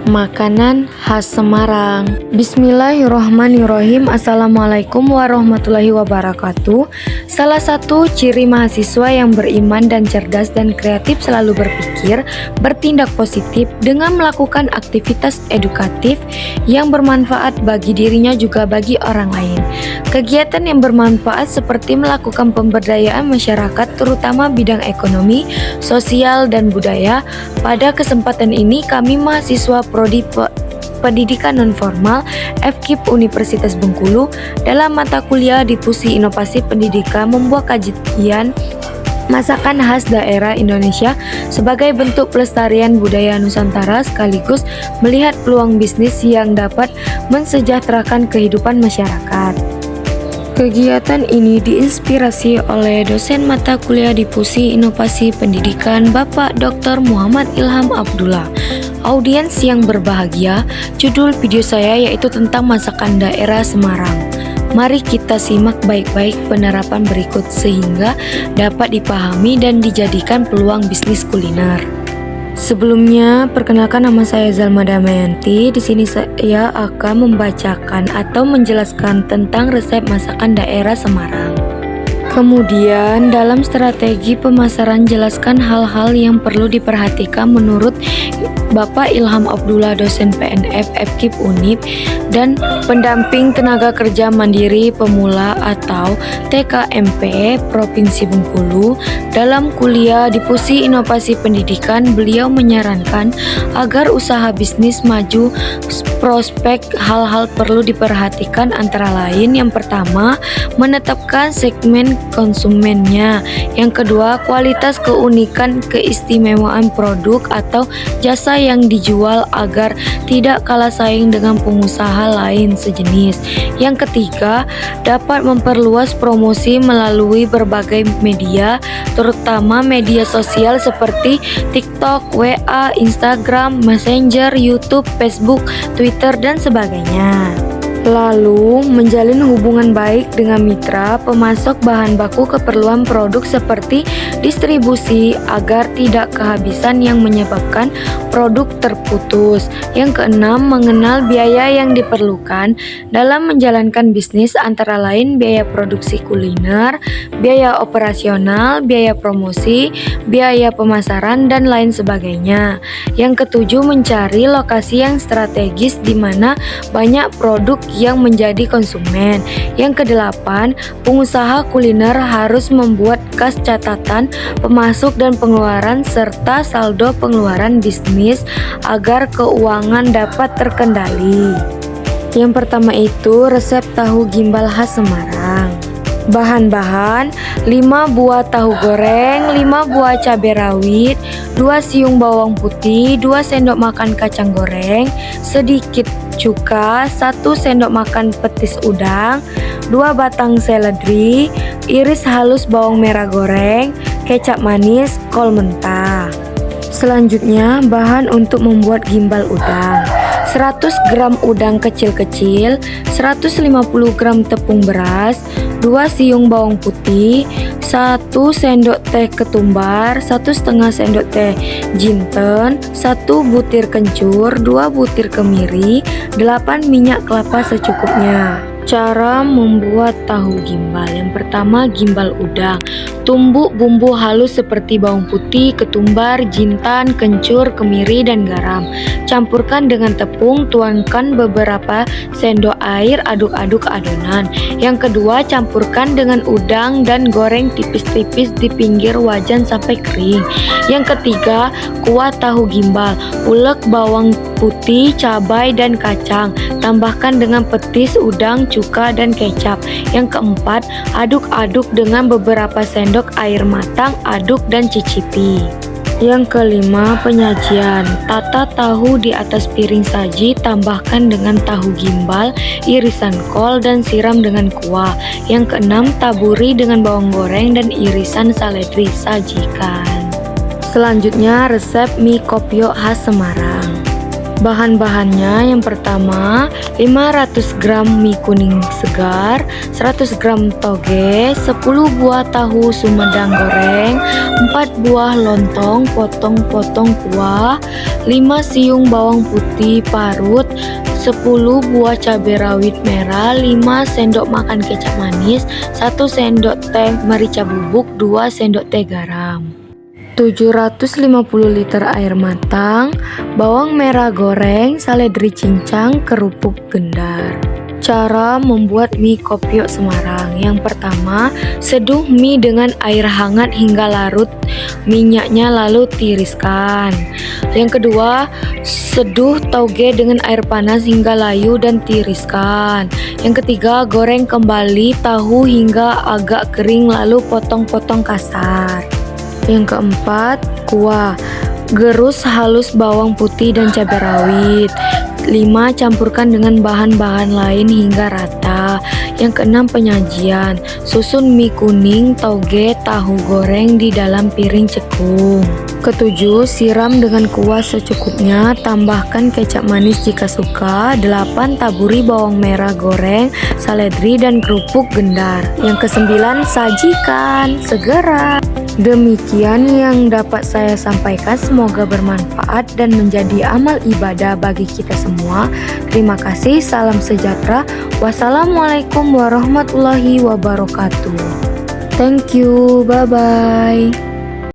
Makanan khas Semarang. Bismillahirrohmanirrohim. Assalamualaikum warahmatullahi wabarakatuh. Salah satu ciri mahasiswa yang beriman dan cerdas dan kreatif selalu berpikir, bertindak positif dengan melakukan aktivitas edukatif yang bermanfaat bagi dirinya juga bagi orang lain. Kegiatan yang bermanfaat seperti melakukan pemberdayaan masyarakat terutama bidang ekonomi, sosial, dan budaya. Pada kesempatan ini kami mahasiswa Prodi Pendidikan Nonformal FKIP Universitas Bengkulu dalam mata kuliah Difusi Inovasi Pendidikan membuat kajian masakan khas daerah Indonesia sebagai bentuk pelestarian budaya Nusantara sekaligus melihat peluang bisnis yang dapat mensejahterakan kehidupan masyarakat. Kegiatan ini diinspirasi oleh dosen mata kuliah Difusi Inovasi Pendidikan Bapak Dr. Muhammad Ilham Abdullah. Audiens yang berbahagia, judul video saya yaitu tentang masakan daerah Semarang. Mari kita simak baik-baik penerapan berikut sehingga dapat dipahami dan dijadikan peluang bisnis kuliner. Sebelumnya, perkenalkan nama saya Zalma Damayanti. Di sini saya akan membacakan atau menjelaskan tentang resep masakan daerah Semarang. Kemudian, dalam strategi pemasaran jelaskan hal-hal yang perlu diperhatikan menurut Bapak Ilham Abdullah, dosen PNF FKIP Unip dan pendamping tenaga kerja mandiri pemula atau TKMP Provinsi Bengkulu. Dalam kuliah Difusi Inovasi Pendidikan, beliau menyarankan agar usaha bisnis maju prospek hal-hal perlu diperhatikan antara lain yang pertama, menetapkan segmen konsumennya. Yang kedua, kualitas, keunikan, keistimewaan produk atau jasa yang dijual agar tidak kalah saing dengan pengusaha lain sejenis. Yang ketiga, dapat memperluas promosi melalui berbagai media, terutama media sosial seperti TikTok, WA, Instagram, Messenger, YouTube, Facebook, Twitter, dan sebagainya. Lalu, menjalin hubungan baik dengan mitra pemasok bahan baku keperluan produk seperti distribusi agar tidak kehabisan yang menyebabkan produk terputus. Yang keenam, mengenal biaya yang diperlukan dalam menjalankan bisnis antara lain biaya produksi kuliner, biaya operasional, biaya promosi, biaya pemasaran, dan lain sebagainya. Yang ketujuh, mencari lokasi yang strategis di mana banyak produk yang menjadi konsumen. Yang kedelapan, pengusaha kuliner harus membuat kas catatan pemasok dan pengeluaran serta saldo pengeluaran bisnis agar keuangan dapat terkendali. Yang pertama itu resep tahu gimbal khas Semarang. Bahan-bahan: 5 buah tahu goreng, 5 buah cabai rawit, 2 siung bawang putih, 2 sendok makan kacang goreng, sedikit cuka, 1 sendok makan petis udang, 2 batang seledri, iris halus bawang merah goreng, kecap manis, kol mentah. Selanjutnya, bahan untuk membuat gimbal udang: 100 gram udang kecil-kecil, 150 gram tepung beras, 2 siung bawang putih, 1 sendok teh ketumbar, 1,5 sendok teh jinten, 1 butir kencur, 2 butir kemiri, 8 minyak kelapa secukupnya. Cara membuat tahu gimbal. Yang pertama, gimbal udang. Tumbuk bumbu halus seperti bawang putih, ketumbar, jintan, kencur, kemiri, dan garam. Campurkan dengan tepung, tuangkan beberapa sendok air, aduk-aduk adonan. Yang kedua, campurkan dengan udang dan goreng tipis-tipis di pinggir wajan sampai kering. Yang ketiga, kuah tahu gimbal. Ulek bawang putih, cabai, dan kacang. Tambahkan dengan petis, udang, cuka, dan kecap. Yang keempat, aduk-aduk dengan beberapa sendok air matang, aduk dan cicipi. Yang kelima, penyajian. Tata tahu di atas piring saji, tambahkan dengan tahu gimbal, irisan kol, dan siram dengan kuah. Yang keenam, taburi dengan bawang goreng dan irisan seledri, sajikan. Selanjutnya, resep mie kopio khas Semarang. Bahan-bahannya yang pertama 500 gram mie kuning segar, 100 gram toge, 10 buah tahu sumedang goreng, 4 buah lontong potong-potong kuah, 5 siung bawang putih parut, 10 buah cabai rawit merah, 5 sendok makan kecap manis, 1 sendok teh merica bubuk, 2 sendok teh garam. 750 liter air matang, bawang merah goreng, seledri cincang, kerupuk gendar. Cara membuat mie kopiok Semarang. Yang pertama, seduh mie dengan air hangat hingga larut minyaknya lalu tiriskan. Yang kedua, seduh tauge dengan air panas hingga layu dan tiriskan. Yang ketiga, goreng kembali tahu hingga agak kering lalu potong-potong kasar. Yang keempat, kuah. Gerus halus bawang putih dan cabai rawit. 5. Campurkan dengan bahan-bahan lain hingga rata. Yang keenam, penyajian. Susun mie kuning, tauge, tahu goreng di dalam piring cekung. Ketujuh, siram dengan kuah secukupnya, tambahkan kecap manis jika suka. 8. Taburi bawang merah goreng, seledri dan kerupuk gendar. Yang kesembilan, sajikan segera. Demikian yang dapat saya sampaikan, semoga bermanfaat dan menjadi amal ibadah bagi kita semua. Terima kasih, salam sejahtera. Wassalamualaikum warahmatullahi wabarakatuh. Thank you, bye-bye.